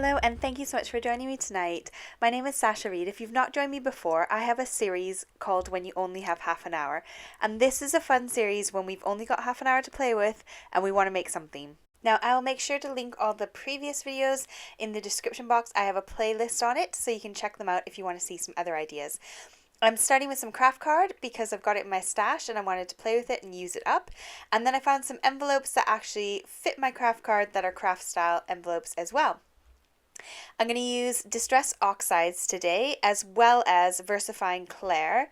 Hello and thank you so much for joining me tonight. My name is Sasha Reade. If you've not joined me before, I have a series called When You Only Have Half an Hour. And this is a fun series when we've only got half an hour to play with and we want to make something. Now, I will make sure to link all the previous videos in the description box. I have a playlist on it so you can check them out if you want to see some other ideas. I'm starting with some craft card because I've got it in my stash and I wanted to play with it and use it up. And then I found some envelopes that actually fit my craft card that are craft style envelopes as well. I'm going to use Distress Oxides today, as well as Versifying Clair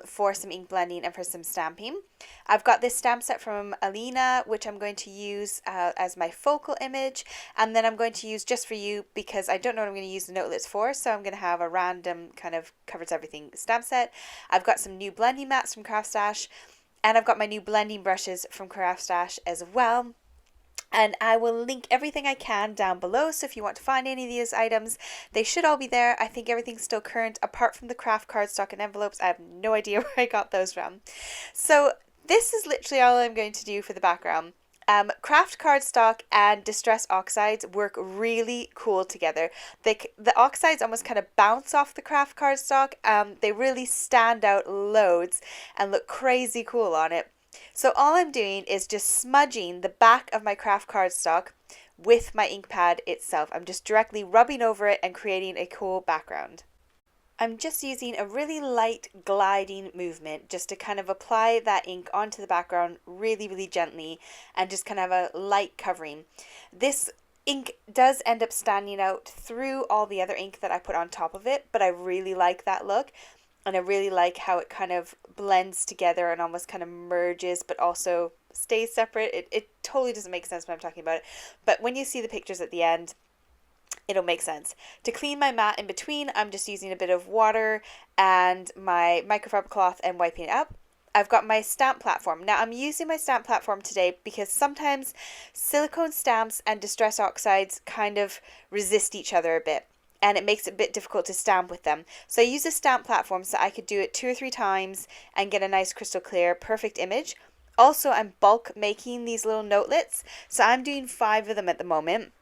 for some ink blending and for some stamping. I've got this stamp set from Alina, which I'm going to use as my focal image, and then I'm going to use Just For You because I don't know what I'm going to use the Notelets for, so I'm going to have a random kind of covers everything stamp set. I've got some new blending mats from Craft Stash, and I've got my new blending brushes from Craft Stash as well. And I will link everything I can down below, so if you want to find any of these items, they should all be there. I think everything's still current, apart from the craft cardstock and envelopes. I have no idea where I got those from. So this is literally all I'm going to do for the background. Craft cardstock and Distress Oxides work really cool together. The Oxides almost kind of bounce off the craft cardstock. They really stand out loads and look crazy cool on it. So all I'm doing is just smudging the back of my craft cardstock with my ink pad itself. I'm just directly rubbing over it and creating a cool background. I'm just using a really light gliding movement just to kind of apply that ink onto the background really, really gently and just kind of have a light covering. This ink does end up standing out through all the other ink that I put on top of it, but I really like that look. And I really like how it kind of blends together and almost kind of merges, but also stays separate. It totally doesn't make sense when I'm talking about it. But when you see the pictures at the end, it'll make sense. To clean my mat in between, I'm just using a bit of water and my microfiber cloth and wiping it up. I've got my stamp platform. Now I'm using my stamp platform today because sometimes silicone stamps and Distress Oxides kind of resist each other a bit, and it makes it a bit difficult to stamp with them. So I use a stamp platform so I could do it 2 or 3 times and get a nice crystal clear, perfect image. Also, I'm bulk making these little notelets, so I'm doing 5 of them at the moment.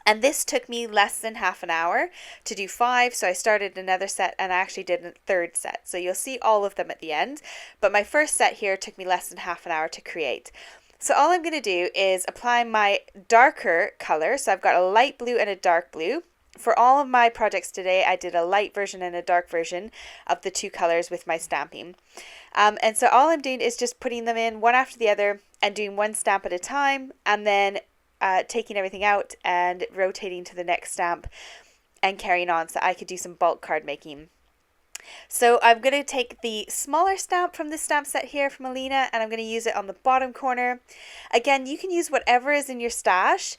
And this took me less than half an hour to do 5, so I started another set and I actually did a third set. So you'll see all of them at the end, but my first set here took me less than half an hour to create. So all I'm going to do is apply my darker color. So I've got a light blue and a dark blue. For all of my projects today, I did a light version and a dark version of the 2 colors with my stamping. And so all I'm doing is just putting them in one after the other and doing one stamp at a time, and then taking everything out and rotating to the next stamp and carrying on so I could do some bulk card making. So I'm going to take the smaller stamp from this stamp set here from Alina, and I'm going to use it on the bottom corner. Again, you can use whatever is in your stash.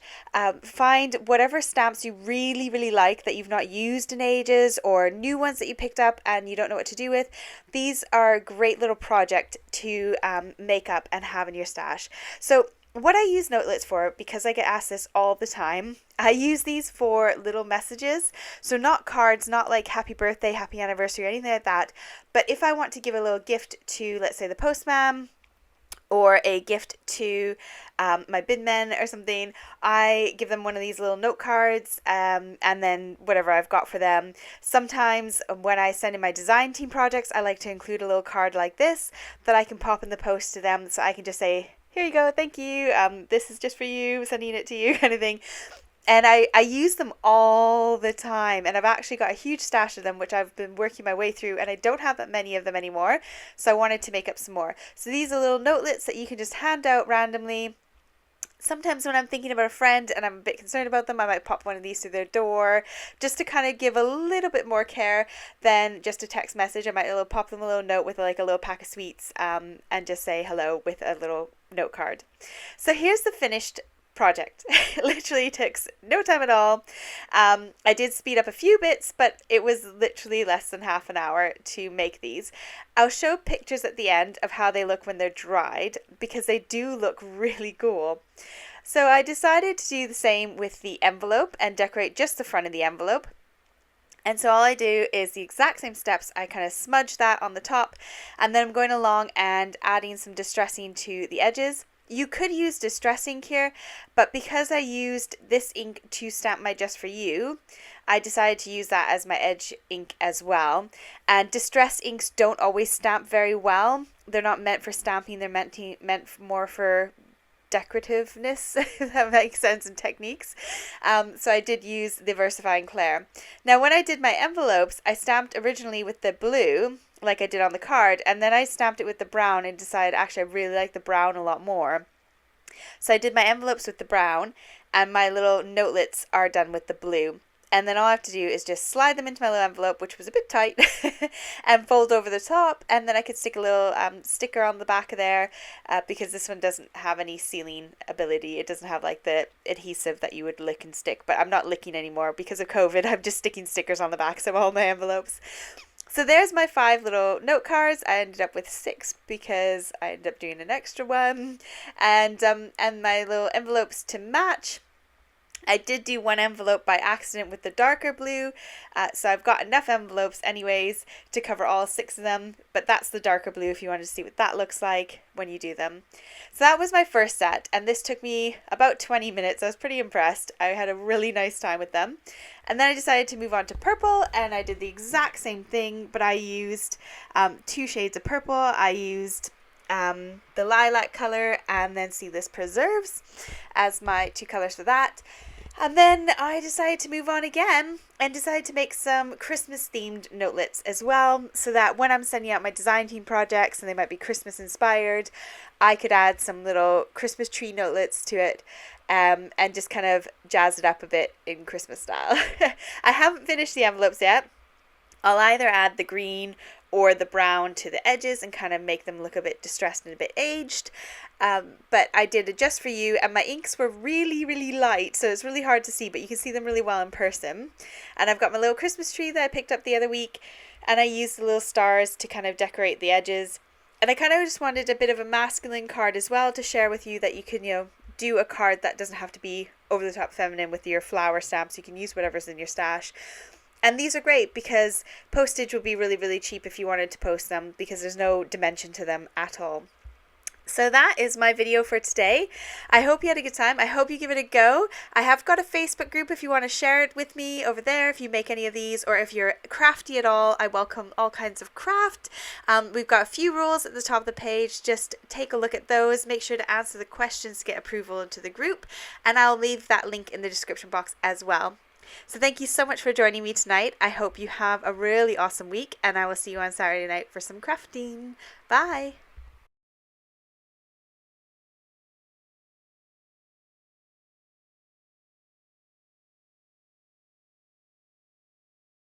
Find whatever stamps you really, really like that you've not used in ages, or new ones that you picked up and you don't know what to do with. These are a great little project to make up and have in your stash. So what I use Notelets for, because I get asked this all the time, I use these for little messages. So not cards, not like happy birthday, happy anniversary, or anything like that. But if I want to give a little gift to, let's say, the postman, or a gift to my bidmen or something, I give them one of these little note cards, and then whatever I've got for them. Sometimes when I send in my design team projects, I like to include a little card like this that I can pop in the post to them, so I can just say, here you go, thank you, this is just for you, sending it to you, kind of thing. And I use them all the time, and I've actually got a huge stash of them, which I've been working my way through, and I don't have that many of them anymore, so I wanted to make up some more. So these are little notelets that you can just hand out randomly. Sometimes when I'm thinking about a friend and I'm a bit concerned about them, I might pop one of these through their door just to kind of give a little bit more care than just a text message. I might pop them a little note with like a little pack of sweets, and just say hello with a little note card. So here's the finished project. It literally takes no time at all. I did speed up a few bits, but it was literally less than half an hour to make these. I'll show pictures at the end of how they look when they're dried, because they do look really cool. So I decided to do the same with the envelope and decorate just the front of the envelope. And so all I do is the exact same steps. I kind of smudge that on the top, and then I'm going along and adding some distressing to the edges. You could use Distress ink here, but because I used this ink to stamp my Just For You, I decided to use that as my edge ink as well. And Distress inks don't always stamp very well. They're not meant for stamping, they're meant more for decorativeness, if that makes sense, and techniques. So I did use the Versifying Clair. Now when I did my envelopes, I stamped originally with the blue, like I did on the card, and then I stamped it with the brown and decided actually I really like the brown a lot more. So I did my envelopes with the brown, and my little notelets are done with the blue. And then all I have to do is just slide them into my little envelope, which was a bit tight, and fold over the top. And then I could stick a little sticker on the back of there, because this one doesn't have any sealing ability. It doesn't have like the adhesive that you would lick and stick. But I'm not licking anymore because of COVID. I'm just sticking stickers on the backs of all my envelopes. So there's my 5 little note cards. I ended up with 6 because I ended up doing an extra one. And my little envelopes to match. I did do one envelope by accident with the darker blue, so I've got enough envelopes anyways to cover all 6 of them, but that's the darker blue if you wanted to see what that looks like when you do them. So that was my first set, and this took me about 20 minutes. I was pretty impressed. I had a really nice time with them. And then I decided to move on to purple, and I did the exact same thing, but I used 2 shades of purple. I used the lilac color and then Seedless Preserves as my 2 colors for that. And then I decided to move on again and decided to make some Christmas themed notelets as well, so that when I'm sending out my design team projects and they might be Christmas inspired, I could add some little Christmas tree notelets to it, and just kind of jazz it up a bit in Christmas style. I haven't finished the envelopes yet. I'll either add the green or the brown to the edges and kind of make them look a bit distressed and a bit aged. But I did it Just For You, and my inks were really, really light, so it's really hard to see, but you can see them really well in person. And I've got my little Christmas tree that I picked up the other week, and I used the little stars to kind of decorate the edges. And I kind of just wanted a bit of a masculine card as well to share with you, that you can, do a card that doesn't have to be over the top feminine with your flower stamps. You can use whatever's in your stash. And these are great because postage would be really, really cheap if you wanted to post them, because there's no dimension to them at all. So that is my video for today. I hope you had a good time. I hope you give it a go. I have got a Facebook group if you want to share it with me over there, if you make any of these, or if you're crafty at all. I welcome all kinds of craft. We've got a few rules at the top of the page. Just take a look at those. Make sure to answer the questions to get approval into the group. And I'll leave that link in the description box as well. So thank you so much for joining me tonight. I hope you have a really awesome week, and I will see you on Saturday night for some crafting. Bye!